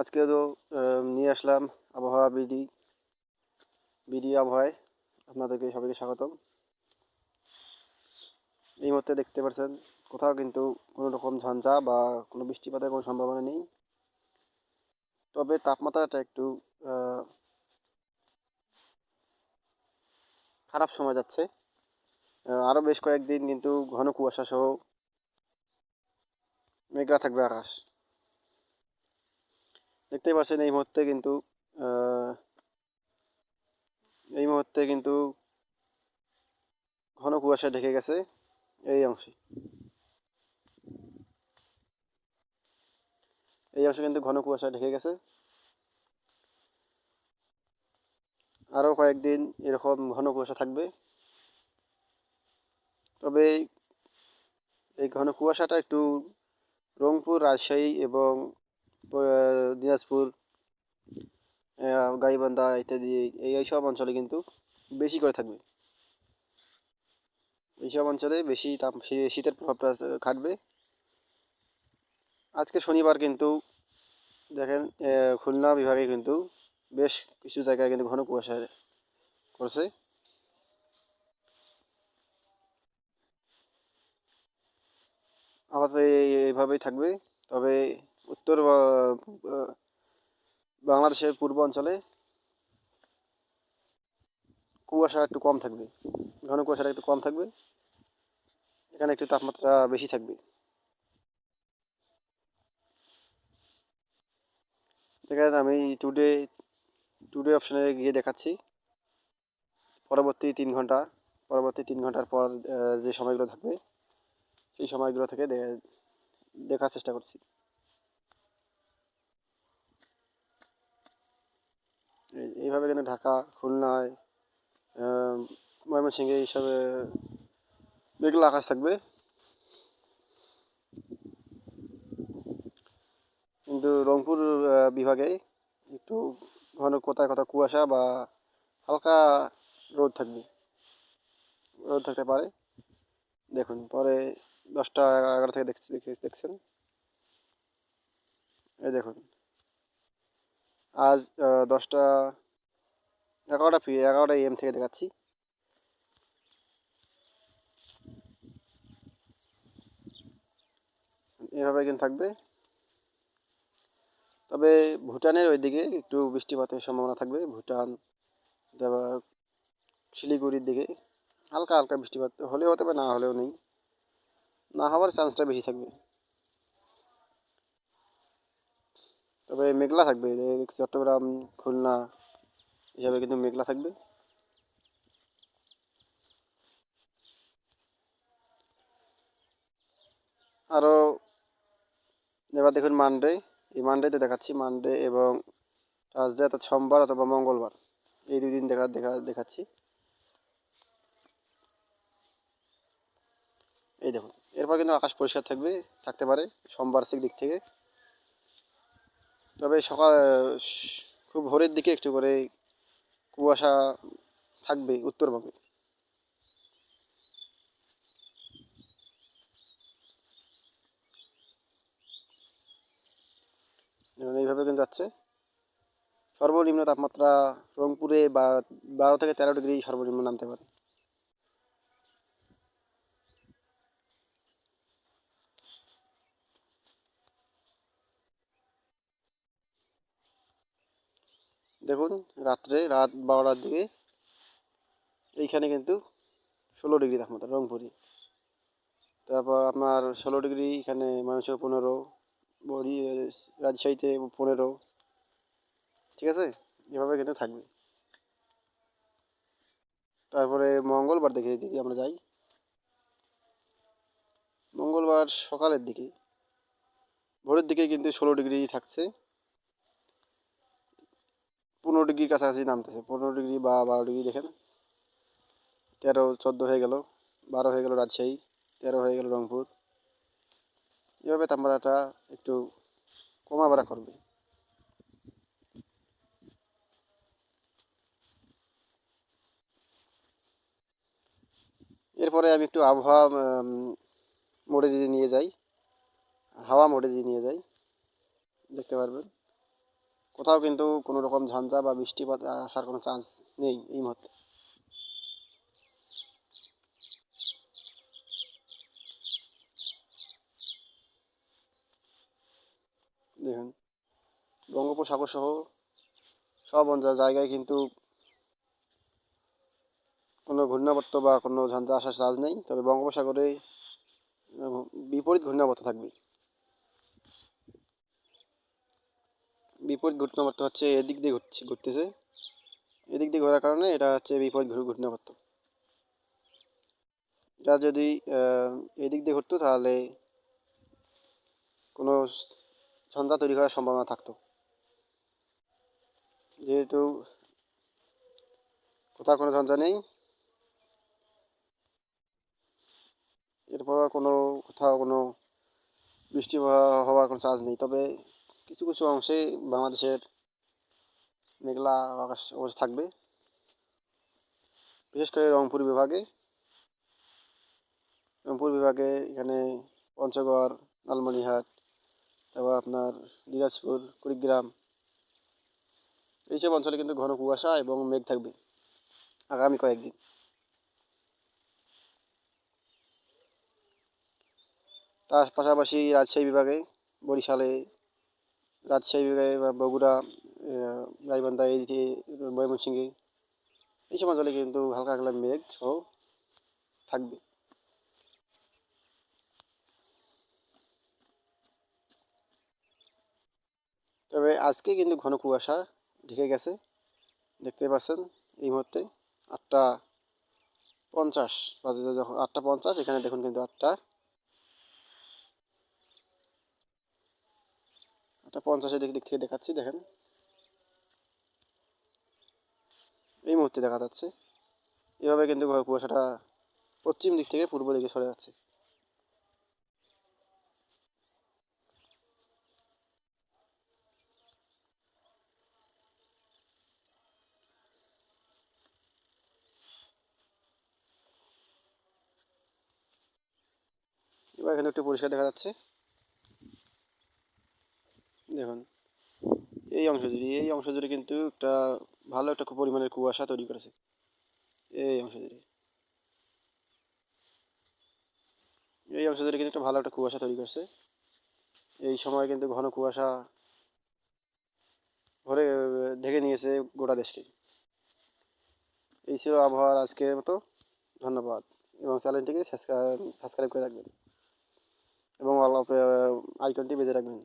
আজকে তো নিয়ে আসলাম আবহাওয়া বিডি আবহাওয়ায় আপনাদেরকে সবাইকে স্বাগতম। এই মুহূর্তে দেখতে পাচ্ছেন কোথাও কিন্তু কোনো রকম ঝঞ্ঝা বা কোনো বৃষ্টিপাতের কোনো সম্ভাবনা নেই। তবে তাপমাত্রাটা একটু খারাপ সময় যাচ্ছে। আরও বেশ কয়েকদিন কিন্তু ঘন কুয়াশা সহ মেঘলা থাকবে আকাশ। দেখতেই পাচ্ছেন এই মুহূর্তে কিন্তু ঘন কুয়াশা ঢেকে গেছে এই অংশে। এই অংশে কিন্তু ঘন কুয়াশা ঢেকে গেছে। আরও কয়েকদিন এরকম ঘন কুয়াশা থাকবে। তবে এই ঘন কুয়াশাটা একটু রংপুর, রাজশাহী এবং দিনাজপুর, গাইবান্ধা ইত্যাদি এইসব অঞ্চলে কিন্তু বেশি করে থাকবে। এইসব অঞ্চলে বেশি শীতের প্রভাবটা খাটবে। আজকে শনিবার কিন্তু দেখেন খুলনা বিভাগে কিন্তু বেশ কিছু জায়গায় কিন্তু ঘন কুয়াশা করছে। আপাতত এইভাবেই থাকবে। তবে উত্তর বাংলাদেশের পূর্ব অঞ্চলে কুয়াশা একটু কম থাকবে, ঘন কুয়াশাটা একটু কম থাকবে। এখানে একটু তাপমাত্রা বেশি থাকবে। দেখেন আমি টুডে অপশানে গিয়ে দেখাচ্ছি পরবর্তী 3 ঘন্টার পর যে সময়গুলো থাকবে সেই সময়গুলো থেকে দেখার চেষ্টা করছি। এইভাবে কিন্তু ঢাকা, খুলনায়, ময়মনসিংহে এইসবে মেঘলা আকাশ থাকবে। কিন্তু রংপুর বিভাগে একটু কোথায় কোথাও কুয়াশা বা হালকা রোদ থাকতে পারে। দেখুন পরে 10টা 11 থেকে দেখছেন। এই দেখুন আজ 11টা AM থেকে দেখাচ্ছি। এভাবে কিন্তু থাকবে। তবে ভুটানের ওইদিকে একটু বৃষ্টিপাতের সম্ভাবনা থাকবে। ভুটান, তারপর শিলিগুড়ির দিকে হালকা হালকা বৃষ্টিপাত হলেও হতে পারে, না হলেও নেই, না হওয়ার চান্সটা বেশি থাকবে। তবে মেঘলা থাকবে, চট্টগ্রাম, খুলনা হিসাবে কিন্তু মেঘলা থাকবে। আরও এবার দেখুন এই মানডেতে দেখাচ্ছি, মানডে এবং থার্সডে অর্থাৎ সোমবার অথবা মঙ্গলবার, এই 2 দিন দেখাচ্ছি। এই দেখুন এরপর কিন্তু আকাশ পরিষ্কার থাকতে পারে সোমবার দিক থেকে। তবে খুব ভোরের দিকে একটু করে কুয়াশা থাকবে উত্তরবঙ্গে। এইভাবে কিন্তু যাচ্ছে। সর্বনিম্ন তাপমাত্রা রংপুরে 12 থেকে 13 ডিগ্রি সর্বনিম্ন নামতে পারে। দেখুন রাত 12টার দিকে এইখানে কিন্তু 16 ডিগ্রি তাপমাত্রা রংপুরে। তারপর আপনার 16 ডিগ্রি এখানে ময়মনসিংহ 15, রাজশাহীতে 15। ঠিক আছে, এভাবে কিন্তু থাকবে। তারপরে মঙ্গলবার দেখে যদি আমরা যাই, মঙ্গলবার সকালের দিকে ভোরের দিকে কিন্তু 16 ডিগ্রি থাকছে, 15 ডিগ্রির কাছাকাছি নামতেছে, 15 ডিগ্রি বা 12 ডিগ্রি। দেখেন 13, 14 হয়ে গেল, 12 হয়ে গেল রাজশাহী, 13 হয়ে গেল রংপুর। এভাবে তাপমাত্রাটা একটু কমা বাড়া করবে। এরপরে আমি একটু আবহাওয়া মোডে যদি নিয়ে যাই, হাওয়া মোডে যদি নিয়ে যাই, দেখতে পারবেন কোথাও কিন্তু কোনো রকম ঝঞ্ঝা বা বৃষ্টিপাত আসার কোনো চান্স নেই এই মুহূর্তে। দেখুন, বঙ্গোপসাগর সহ সব জায়গায় কিন্তু কোনো ঘূর্ণাবর্ত বা কোনো ঝঞ্ঝা আসার চান্স নেই, তবে বঙ্গোপসাগরে বিপরীত ঘূর্ণাবর্ত থাকবে। বিপরীত ঘূর্ণাবর্ত হচ্ছে এদিক দিয়ে ঘুরতেছে, এদিক দিয়ে ঘোরার কারণে এটা হচ্ছে বিপরীত ঘূর্ণাবর্ত। এটা যদি এদিক দিয়ে ঘুরতো তাহলে কোনো ঝঞ্ঝা তৈরি করার সম্ভাবনা থাকতো। যেহেতু কোথাও কোনো ঝঞ্ঝা নেই, এরপর কোথাও কোনো বৃষ্টি হওয়ার কোনো চান্স নেই। তবে কিছু কিছু অংশে বাংলাদেশের মেঘলা আকাশ অবস্থা থাকবে, বিশেষ করে রংপুর বিভাগে এখানে পঞ্চগড়, লালমনিরহাট, তারপর আপনার দিনাজপুর, কুড়িগ্রাম, এইসব অঞ্চলে কিন্তু ঘন কুয়াশা এবং মেঘ থাকবে আগামী কয়েকদিন। তার পাশাপাশি বরিশালে রাজশাহী বিভাগে বা বগুড়া, গাইবান্ধা, এইদিকে ময়মনসিংহে, এইসব অঞ্চলে কিন্তু হালকা হালকা মেঘ সহ থাকবে। তবে আজকে কিন্তু ঘন কুয়াশা ঢেকে গেছে, দেখতে পাচ্ছেন এই মুহূর্তে 8:50 বাজে, যখন 8:50 এখানে দেখুন কিন্তু 8:50 দিক থেকে দেখাচ্ছি, দেখেন এই মুহূর্তে দেখা যাচ্ছে। এভাবে কিন্তু কুয়াশাটা পশ্চিম দিক থেকে পূর্ব দিকে সরে যাচ্ছে। এবার এখানে একটু পরিষ্কার দেখা যাচ্ছে, দেখুন এই অংশ জুড়ে কিন্তু ভালো একটা পরিমাণের কুয়াশা তৈরি করেছে। এই অংশ জুড়ে কিন্তু একটা ভালো একটা কুয়াশা তৈরি করছে। এই সময় কিন্তু ঘন কুয়াশা ভরে ঢেকে নিয়েছে গোটা দেশকে। এই ছিল আবহাওয়ার আজকের মতো। ধন্যবাদ, এবং চ্যানেলটিকে সাবস্ক্রাইব করে রাখবেন এবং অল আইকনটি বেজে রাখবেন।